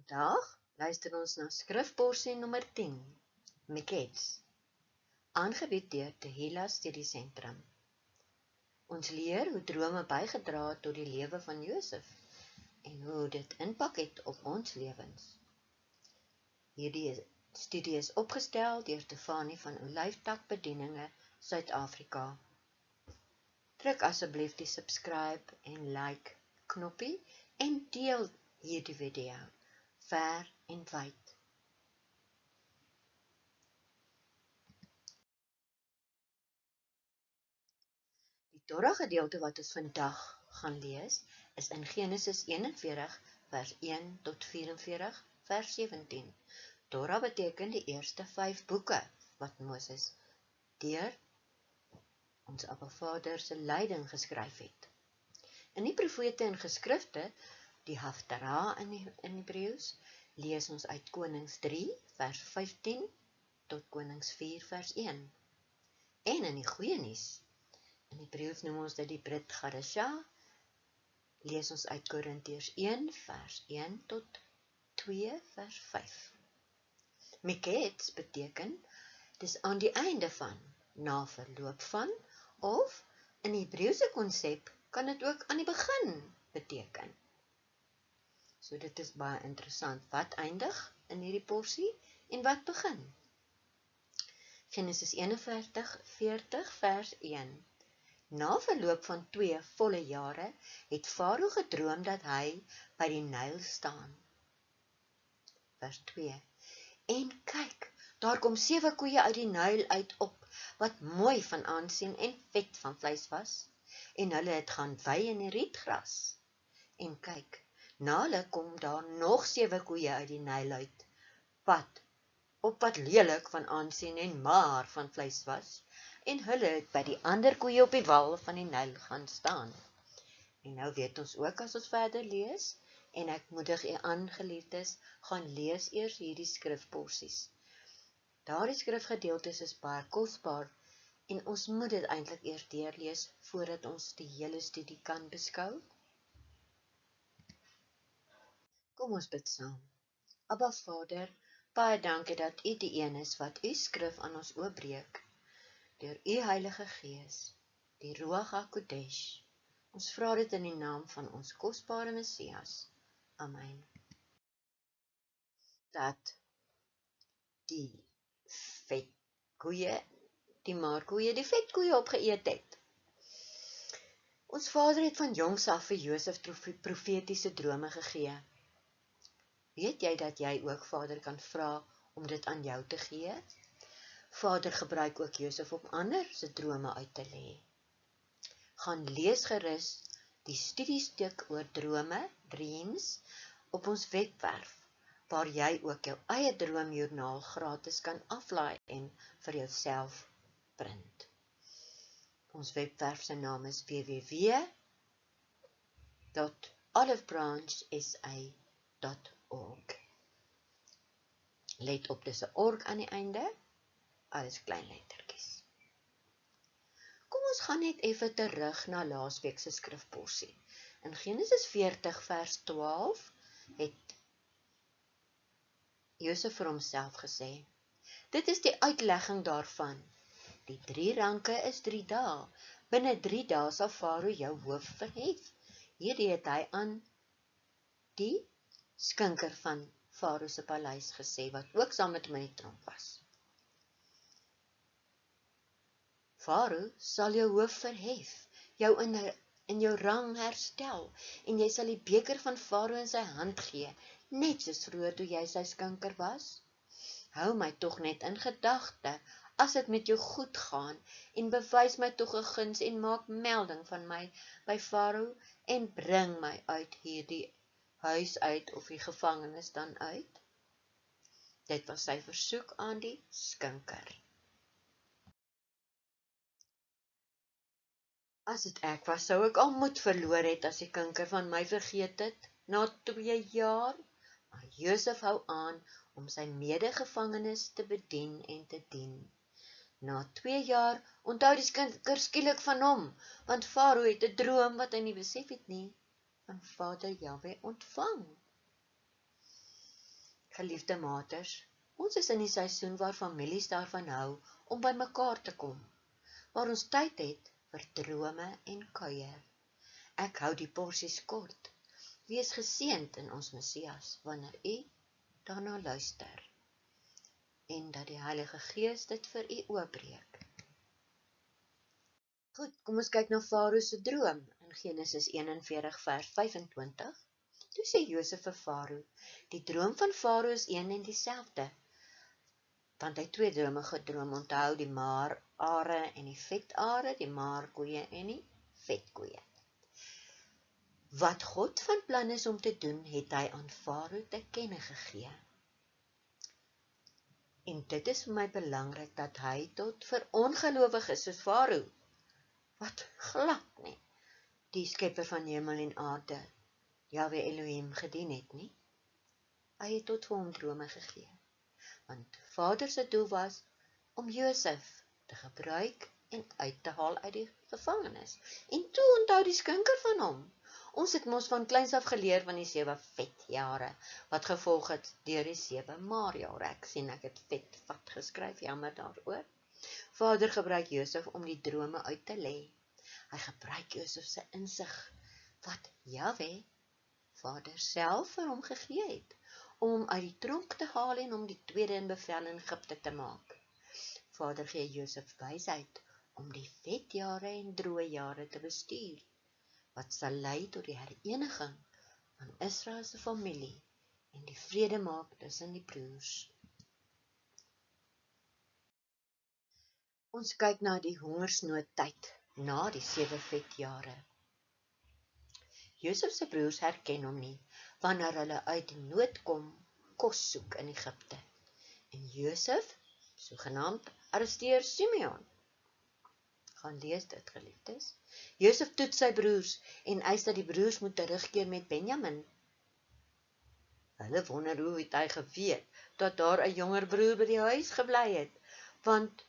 Vandag luister ons na skrifporsie nommer 10, Mikets, aangebied deur Tehillah Studiesentrum. Ons leer hoe drome bygedra het tot die lewe van Josef en hoe dit impak het op ons lewens. Hierdie studie is opgestel deur Stefanie van Olyftak Bedieninge, Suid-Afrika. Druk asseblief die subscribe en like knoppie en deel hierdie video ver en wyd. Die Torah gedeelte wat ons vandag gaan lees, is in Genesis 41 vers 1 tot 44 vers 17. Torah beteken die eerste 5 boeke wat Moses deur ons Abba Vader se leiding geskryf het. In die profete en geskrifte, die Haftarah in Hebreëus, lees ons uit Konings 3 vers 15 tot Konings 4 vers 1. En in die goeie nuus, in Hebreëus noem ons dit die Brit Chadashah, lees ons uit Korintiërs 1 vers 1 tot 2 vers 5. Mikets beteken, dis aan die einde van, na verloop van, of in die Hebreëse konsep kan dit ook aan die begin beteken. So dit is baie interessant, wat eindig in hierdie porsie en wat begin. Genesis 41:40 vers 1. Na verloop van 2 volle jare het Farao gedroom dat hy by die Nyl staan. Vers 2. En kyk, daar kom 7 koeie uit die Nyl uit op, wat mooi van aansien en vet van vleis was, en hulle het gaan wei in die rietgras. En kyk, na hulle kom daar nog 7 koeie uit die Nyl uit, wat lelik van aansien en maar van vleis was, en hulle het by die ander koeie op die wal van die Nyl gaan staan. En nou weet ons ook as ons verder lees, en ek moedig u aan, geliefdes, gaan lees eers hierdie skrifporsies. Daardie skrifgedeeltes is baie kosbaar, en ons moet dit eintlik eers deurlees, voordat ons die hele studie kan beskou. Kom ons bid saam. Abba Vader, baie dankie dat u die een is wat u skrif aan ons oopbreek, deur u Heilige Gees, die Ruach HaKodesh. Ons vra dit in die naam van ons kosbare Messias. Amen. Dat die vetkoeie, die maarkoeie, die vetkoeie opgeëet het. Ons Vader het van jongs af vir Josef profetiese drome gegee. Weet jy dat jy ook Vader kan vra om dit aan jou te gee? Vader gebruik ook Josef om ander se drome uit te lê. Gaan lees gerus die studiestuk oor drome, dreams, op ons webwerf, waar jy ook jou eie droomjoernaal gratis kan aflaai en vir jouself print. Ons webwerf se naam is www.olivebranchsa.org. Let op, dis 'n org aan die einde, alles klein lettertjies. Kom ons gaan net effe terug na laasweek se skrifporsie. In Genesis 40 vers 12 het Josef vir homself gesê, dit is die uitlegging daarvan. Die 3 ranke is 3 dae. Binne 3 dae sal Farao jou hoof verhef. Hierdie het hy aan die skinker van Farao se paleis gesê, wat ook saam met hom in die tronk was. Farao sal jou hoof verhef, jou in jou rang herstel, en jy sal die beker van Farao in sy hand gee, net soos vroeër toe jy sy skinker was. Hou my tog net in gedagte, as dit met jou goed gaan, en bewys my tog 'n guns en maak melding van my by Farao, en bring my uit hierdie huis uit, of die gevangenis dan uit. Dit was sy versoek aan die skinker. As dit ek was, sou ek al moed verloor het as die kinker van my vergeet het, na 2 jaar. Maar Josef hou aan om sy medegevangenes te bedien en te dien. Na 2 jaar onthou die skinker skielik van hom, want Farao het 'n droom wat hy nie besef het nie, van Vader Jahwe ontvang. Geliefde maters, ons is in die seisoen waar families daarvan hou om by mekaar te kom, waar ons tyd het vir drome en kuier. Ek hou die porsies kort. Wees geseënd in ons Messias wanneer u daarna luister en dat die Heilige Gees dit vir u oopbreek. Goed, kom ons kyk na Farao se droom in Genesis 41 vers 25. Toe sê Josef vir Farao, die droom van Farao is een en dieselfde, want hy het 2 drome gedroom, onthou die maarare en die vetare, die maarkoeie en die vetkoeie. Wat God van plan is om te doen, het hy aan Farao te kenne gegee. En dit is vir my belangrik dat hy tot vir ongelowig is soos Farao, wat glad nie die skepper van hemel en aarde, Jahwe Elohim, gedien het nie. Hy het tot vir hom drome gegee, want Vader se doel was om Josef te gebruik en uit te haal uit die gevangenis. En toe onthou die skinker van hom. Ons het mos van kleins af geleer van die 7 vetjare, wat gevolg het deur die 7 maarjare. Ek sien ek het vat geskryf, jammer daaroor. Vader gebruik Josef om die drome uit te lê. Hy gebruik Josef se insig, wat Jahwe, Vader self vir hom gegee het, om hom uit die tronk te haal en om die tweede in bevel in Egipte te maak. Vader gee Josef wysheid om die vetjare en droë jare te bestuur, wat sal lei tot die hereniging van Israel se familie en die vrede maak tussen die broers. Ons kyk na die hongersnoodtyd na die 7 vetjare. Josef se broers herken hom nie, wanneer hulle uit die nood kom, kos soek in Egipte. En Josef, sogenaamd, arresteer Simeon. Gaan lees dit, geliefdes. Josef toets sy broers en eis dat die broers moet terugkeer met Benjamin. Hulle wonder hoe het hy geweet dat daar 'n jonger broer by die huis gebly het, want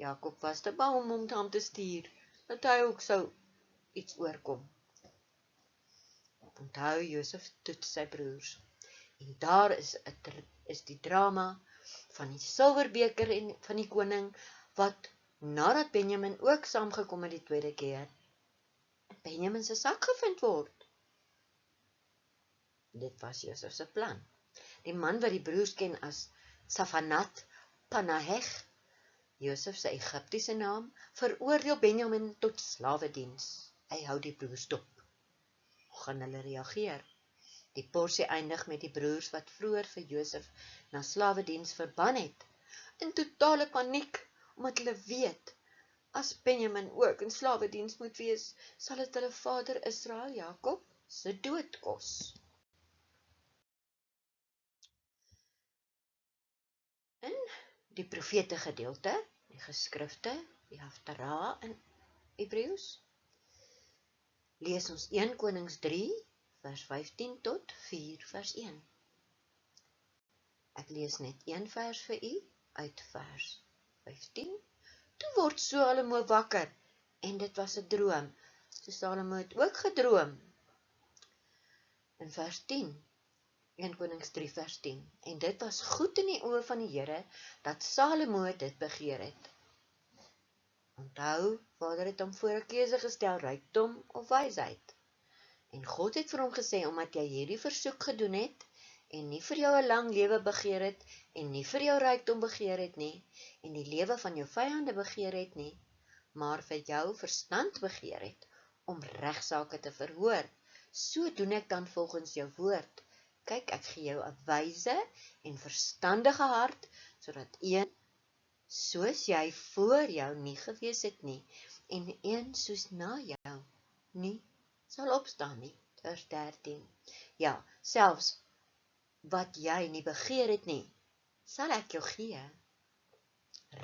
Jakob was te bang om hom te stuur, dat hy ook sou iets oorkom. Onthou, Josef toets sy broers. En daar is die drama van die silwerbeker en van die koning, wat nadat Benjamin ook saamgekom het die tweede keer, Benjamin se sak gevind word. Dit was Josef se plan. Die man wat die broers ken as Safanat Panaheg, Josef se Egiptiese naam, veroordeel Benjamin tot slawediens. Hy hou die broers dop. Hoe gaan hulle reageer? Die porsie eindig met die broers wat vroeër vir Josef na slawediens verban het, in totale paniek, omdat hulle weet, as Benjamin ook in slawediens moet wees, sal dit hulle vader Israel, Jakob, se dood kos. In die profete gedeelte, die geskrifte, die Haftarah in Hebreëus, lees ons 1 Konings 3, vers 15 tot 4, vers 1. Ek lees net 1 vers vir u, uit vers 15. Toe word Salomo wakker, en dit was 'n droom. So Salomo het ook gedroom. In vers 10, 1 Konings 3 vers 10. En dit was goed in die oë van die Here, dat Salomo dit begeer het. Onthou, Vader het hom voor 'n keuse gestel, rykdom of wysheid. En God het vir hom gesê, omdat jy hierdie versoek gedoen het, en nie vir jou 'n lang lewe begeer het, en nie vir jou rykdom begeer het nie, en die lewe van jou vyande begeer het nie, maar vir jou verstand begeer het, om regsaake te verhoor, so doen ek dan volgens jou woord. Kyk, ek gee jou 'n wyse en verstandige hart, sodat een soos jy voor jou nie gewees het nie, en een soos na jou nie sal opstaan nie. Vers 13. Ja, selfs wat jy nie begeer het nie, sal ek jou gee.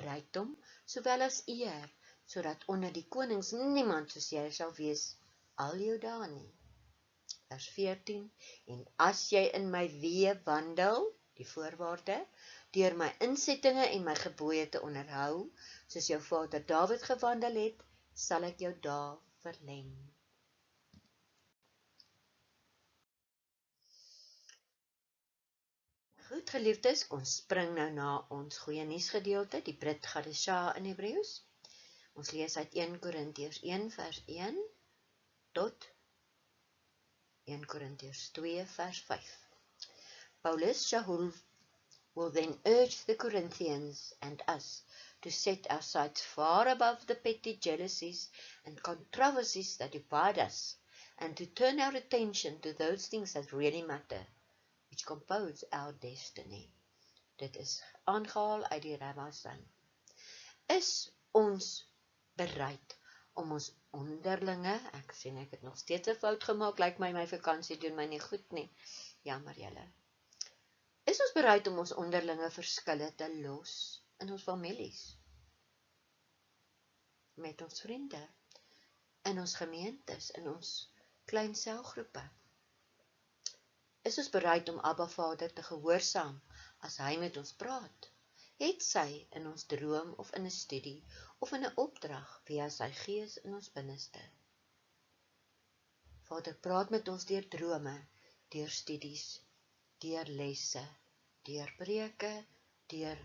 Rykdom, sowel as eer, sodat onder die konings niemand soos jy sal wees al jou dae nie. Vers 14. En as jy in my weë wandel, die voorwaarde, deur my insettinge en my gebooie te onderhou, soos jou vader Dawid gewandel het, sal ek jou dae verleng. Goed, geliefdes, ons spring nou na ons goeie nuusgedeelte, die Brit Gadesha in Hebreëus. Ons lees uit 1 Korintiërs 1 vers 1 tot 1 Korintiërs 2 vers 5. Paulus Shaul will then urge the Corinthians and us to set our sights far above the petty jealousies and controversies that divide us, and to turn our attention to those things that really matter, which compose our destiny. Dit is aangehaal uit die Rabbasang. Is ons bereid om ons onderlinge, ek sien ek het nog steeds 'n fout gemaak, lyk my vakansie doen my nie goed nie, jammer julle. Is ons bereid om ons onderlinge verskille te los in ons families, met ons vriende, in ons gemeentes, in ons klein selgroepe? Is ons bereid om Abba Vader te gehoorsaam as hy met ons praat? Het sy in ons droom of in 'n studie of in 'n opdrag via sy gees in ons binneste? Vader praat met ons deur drome, deur studies, deur lesse, deur preke, deur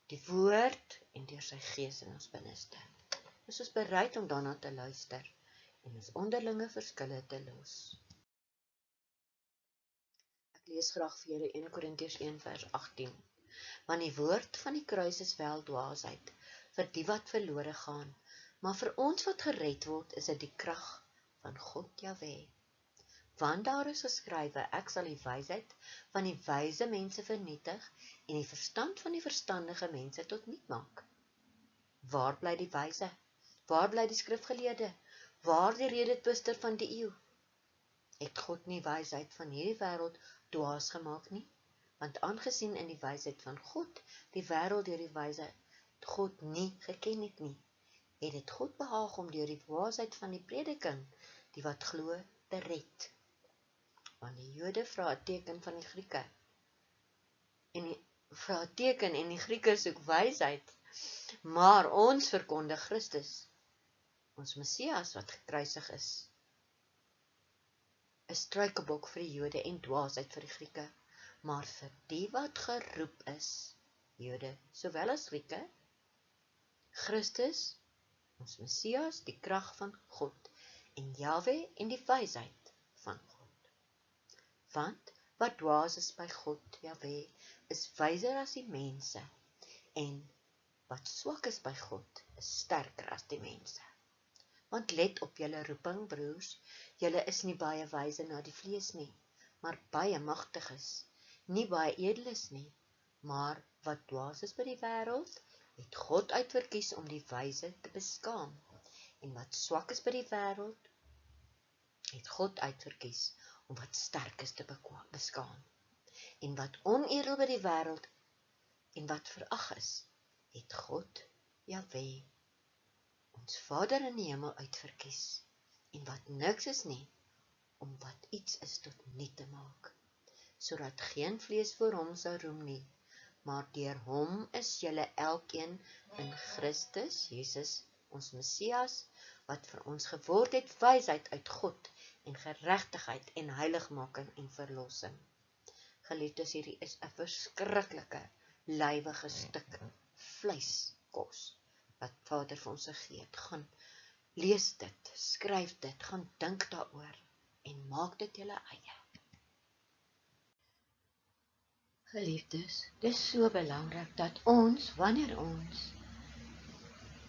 die woord en deur sy gees in ons binneste. Is ons bereid om daarna te luister en ons onderlinge verskille te los? Ek lees graag vir julle 1 Korintiërs 1 vers 18. Want die woord van die kruis is wel dwaasheid vir die wat verlore gaan, maar vir ons wat gered word, is dit die krag van God Jahwe. Want daar is geskrywe, ek sal die wysheid van die wyse mense vernietig en die verstand van die verstandige mense tot niet maak. Waar bly die wyse? Waar bly die skrifgeleerde? Waar die redetwister van die eeu? Het God nie wysheid van hierdie wêreld dwaas gemaak nie? Want aangesien in die wysheid van God die wêreld deur die wyse God nie geken het nie, het dit God behaag om deur die dwaasheid van die prediking die wat glo te red. Want die Jode vra 'n teken van die Grieke en die Grieke soek wysheid, maar ons verkondig Christus, ons Messias wat gekruisig is, 'n struikelblok vir die Jode en dwaasheid vir die Grieke, maar vir die wat geroep is, Jode sowel as Grieke, Christus, ons Messias, die krag van God, en Jahwe en die wysheid van God. Want wat dwaas is by God, Jahwe, is wyser as die mense, en wat swak is by God, is sterker as die mense. Want let op julle roeping, broers, julle is nie baie wyse na die vlees nie, maar baie magtiges, nie baie edeles nie, maar wat dwaas is by die wêreld, het God uitverkies om die wyse te beskaam, en wat swak is by die wêreld, het God uitverkies om wat sterk is te beskaam, en wat onedel by die wêreld, en wat verag is, het God, Jahwe, ons Vader in die hemel uitverkies, en wat niks is nie, om wat iets is tot niet te maak, sodat geen vlees voor hom sou roem nie, maar deur hom is julle elkeen in Christus, Jesus, ons Messias, wat vir ons geword het wysheid uit God, en geregtigheid en heiligmaking en verlossing. Geliefdes, hierdie is 'n verskriklike, lywige stuk vleiskos, wat Vader vir ons gegee het. Gaan lees dit, skryf dit, gaan dink daaroor, en maak dit julle eie. Geliefdes, dit is so belangrik dat ons, wanneer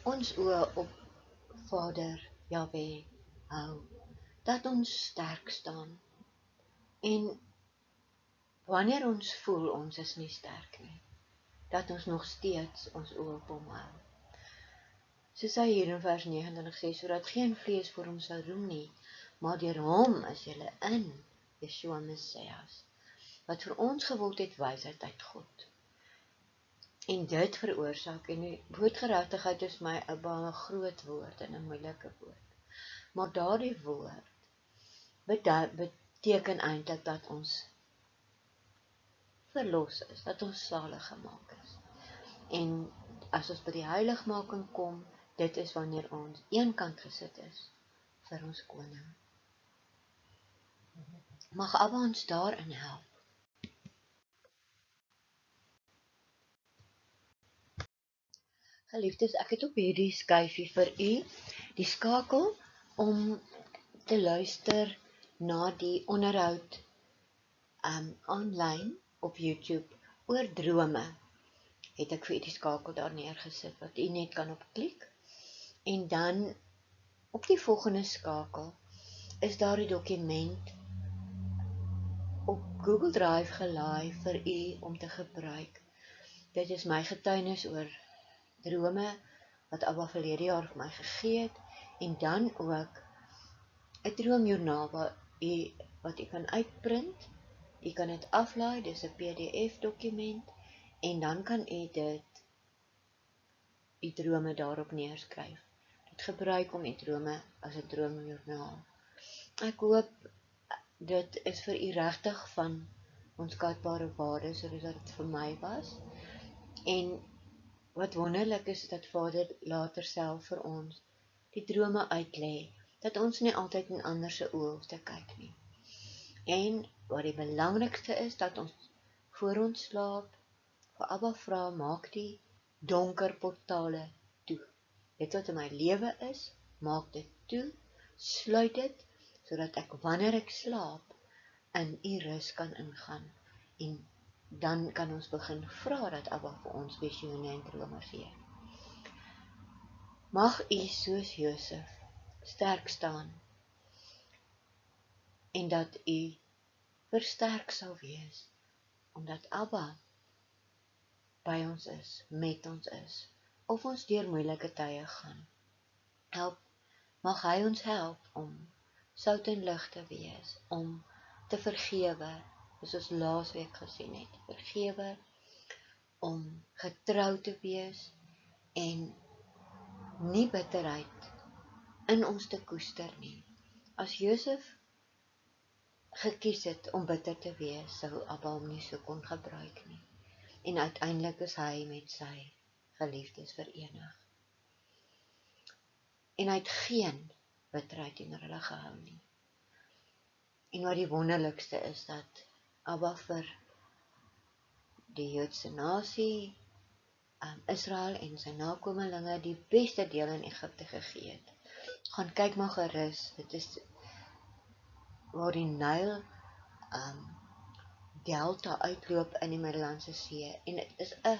ons oë op Vader Jahwe hou, dat ons sterk staan, en wanneer ons voel ons is nie sterk nie, dat ons nog steeds ons oë op hom hou. Soos hy hier in vers 29 sê, sodat geen vlees voor hom sou roem nie, maar deur hom is julle in Yeshua Messias, wat vir ons geword het wysheid uit God. En dit veroorsaak, en die woordgeregtigheid is my 'n baie groot woord en 'n moeilike woord. Maar daardie woord beteken eintlik dat ons verlos is, dat ons salig gemaak is. En as ons by die heiligmaking kom, dit is wanneer ons eenkant gesit is vir ons koning. Mag Abba ons daarin help. Geliefdes, ek het op hierdie skyfie vir u die skakel om te luister na die onderhoud online op YouTube oor drome. Het ek vir u die skakel daar neergesit wat u net kan opklik. En dan op die volgende skakel is daar 'n dokument op Google Drive gelaai vir u om te gebruik. Dit is my getuienis oor drome wat Abba verlede jaar vir my gegee het, en dan ook 'n droomjoernaal wat u kan uitprint. U kan dit aflaai, dis 'n PDF dokument, en dan kan u die drome daarop neerskryf. Dit gebruik om die drome as 'n droomjoernaal. Ek hoop dit is vir u regtig van onskatbare waarde, soos dit vir my was. En wat wonderlik is dat Vader later self vir ons die drome uitlê, dat ons nie altyd in ander se oë hoef te kyk nie. En wat die belangrikste is, dat ons voor ons slaap vir Abba vra, maak die donker portale toe. Dit wat in my lewe is, maak dit toe, sluit dit, sodat ek wanneer ek slaap in u rus kan ingaan. En dan kan ons begin vra dat Abba vir ons visioene en drome gee. Mag u soos Josef sterk staan en dat u versterk sal wees, omdat Abba by ons is, met ons is, of ons deur moeilike tye gaan. Mag hy ons help om sout en lig te wees, om te vergewe, soos ons laasweek gesien het, vergewe, om getrou te wees en nie bitterheid in ons te koester nie. As Josef gekies het om bitter te wees, sou Abba hom nie so kon gebruik nie. En uiteindelik is hy met sy geliefdes verenig. En hy het geen bitterheid teenoor hulle gehou nie. En wat die wonderlikste is, dat Abba vir die Joodse nasie, Israel en sy nakomelinge die beste deel in Egipte gegee het. Gaan kyk maar gerus, dit is waar die Nyl delta uitloop in die Middellandse See, en dit is 'n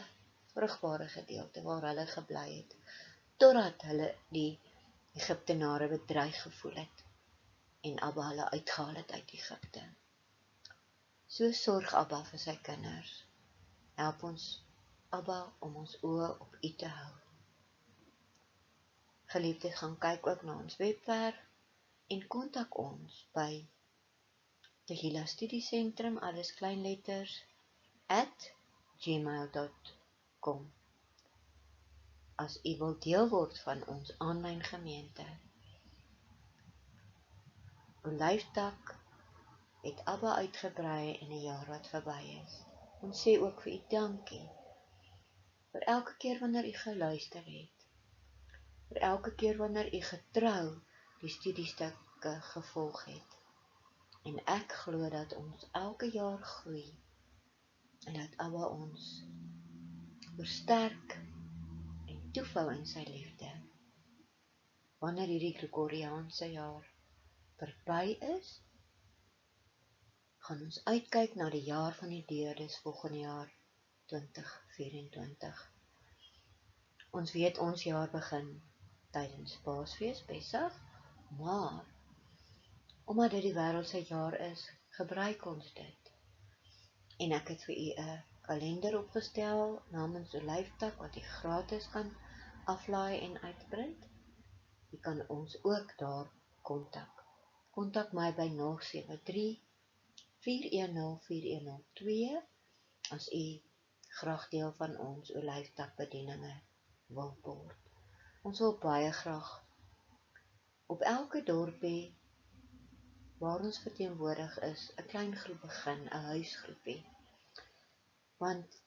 vrugbare gedeelte waar hulle gebly het, totdat hulle die Egiptenare bedreig gevoel het, en Abba hulle uitgehaal het uit Egipte. So sorg Abba vir sy kinders. Help ons, Abba, om ons oë op u te hou. Geliefdes, gaan kyk ook na ons webwerf en kontak ons by Tehillah Studiesentrum, alles kleinletters, @gmail.com. As u wil deel word van ons aanlyn gemeente. Olyftak het Abba uitgebrei in 'n jaar wat verby is. Ons sê ook vir u dankie, vir elke keer wanneer u geluister het, vir elke keer wanneer u getrou die studiestukke gevolg het. En ek glo dat ons elke jaar groei, en dat Abba ons versterk en toevou in sy liefde. Wanneer hierdie Gregoriaanse jaar verby is, gaan ons uitkyk na die jaar van die Deudes volgende jaar 2024. Ons weet ons jaar begin tydens Paasfees, Pessach, maar omdat dit die wêreld se jaar is, gebruik ons dit. En ek het vir u 'n kalender opgestel namens Olyftak wat u gratis kan aflaai en uitprint. U kan ons ook daar kontak. Kontak my by 073 410 4102 as u graag deel van ons Olyftak bedieninge wil word. Ons wil baie graag op elke dorpie waar ons verteenwoordig is, 'n klein groep begin, 'n huisgroepie. Want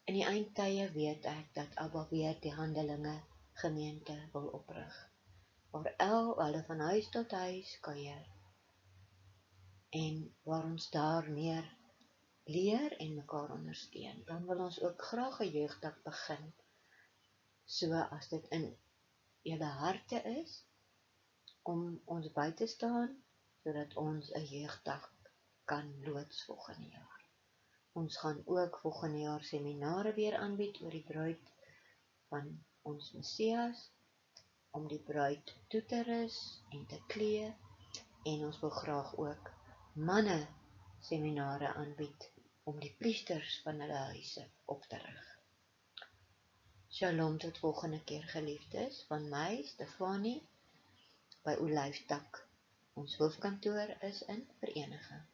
in die eindtye weet ek dat Abba weer die Handelinge gemeente wil oprig, waar hulle van huis tot huis kuier, en waar ons daar meer leer en mekaar ondersteun. Dan wil ons ook graag 'n jeugdag begin, So as dit in julle harte is, om ons by te staan, sodat ons 'n jeugdag kan loods volgende jaar. Ons gaan ook volgende jaar seminare weer aanbied oor die bruid van ons Messias, om die bruid toe te rus en te klee, en ons wil graag ook manne seminare aanbied, om die priesters van hulle huise op te rig. Shalom tot volgende keer, geliefdes, van my, Stefanie, by Olyftak. Ons hoofkantoor is in Vereniging.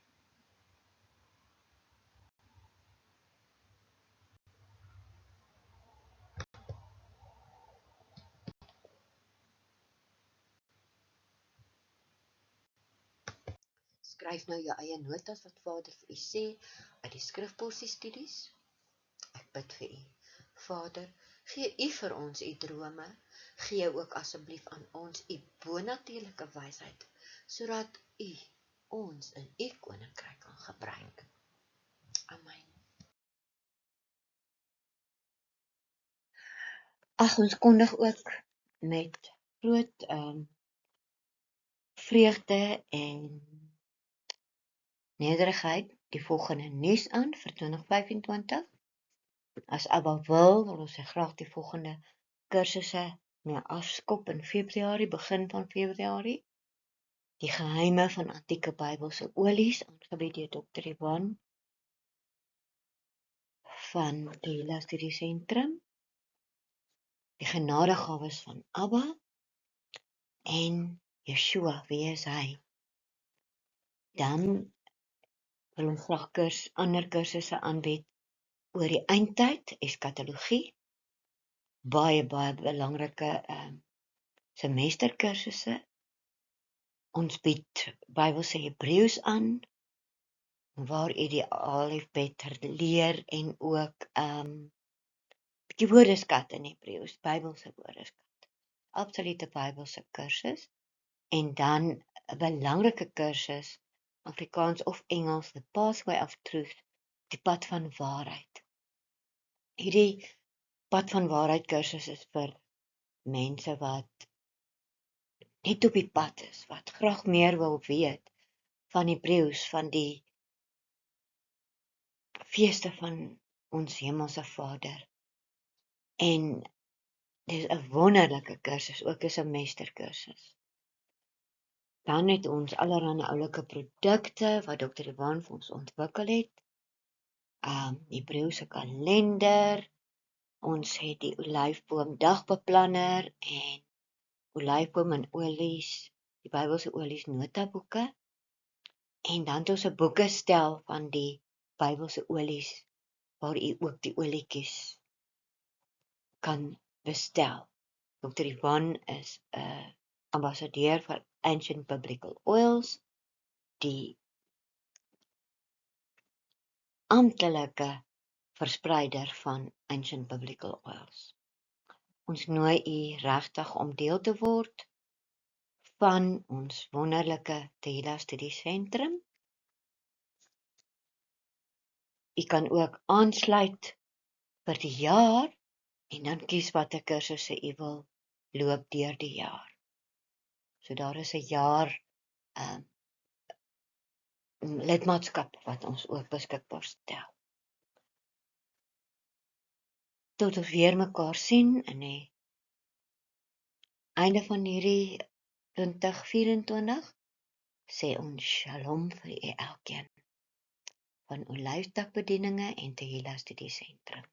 Skryf nou jou eie notas wat Vader vir u sê uit die skrifporsie-studies. Ek bid vir u. Vader, gee u vir ons u drome, gee ook asseblief aan ons u bonatuurlike wysheid, sodat u ons in u koninkryk kan gebruik. Amen. Ag, ons kondig ook met groot vreugde en nederigheid die volgende nuus aan vir 2025. As Abba wil ons graag die volgende kursusse mee afskop in Februarie, begin van Februarie. Die geheime van antieke Bybelse olies, aangebied deur Dr. Ivan van die Tehillah Studie Sentrum. Die genadegawes van Abba en Yeshua, wie is hy? Dan wil ons graag ander kursusse aanbied oor die eindtyd, eskatologie, baie belangrike semesterkursusse. Ons bied Bybelse Hebreëus aan, waar u die alfabet leer en ook die woordeskat in Hebreëus, Bybelse woordeskat. Absolute Bybelse kursus. En dan 'n belangrike kursus, Afrikaans of Engels, The Pathway of Truth, die pad van waarheid. Hierdie pad van waarheid kursus is vir mense wat net op die pad is, wat graag meer wil weet van Hebreëus, van die feeste van ons hemelse Vader. En dit is 'n wonderlike kursus, ook 'n semesterkursus. Dan het ons allerlei oulike produkte wat Dr. Ivan vir ons ontwikkel het. Hebreëse kalender, ons het die olyfboom dagbeplanner en olyfboom en olies, die Bybelse olies notaboeke. En dan het ons 'n boekestel van die Bybelse olies, waar u ook die olietjies kan bestel. Dr. Ivan is 'n ambassadeur vir Ancient Biblical Oils, die amptelike verspreider van Ancient Biblical Oils. Ons nooi u regtig om deel te word van ons wonderlike Tehillah Studie Sentrum. U kan ook aansluit vir die jaar en dan kies watter kursusse u wil loop deur die jaar. So daar is 'n jaar lidmaatskap wat ons ook beskikbaar stel. Tot ons weer mekaar sien in die einde van hierdie 2024, sê ons shalom vir elkeen van Olyftak bedieninge en Tehillah Studie Sentrum.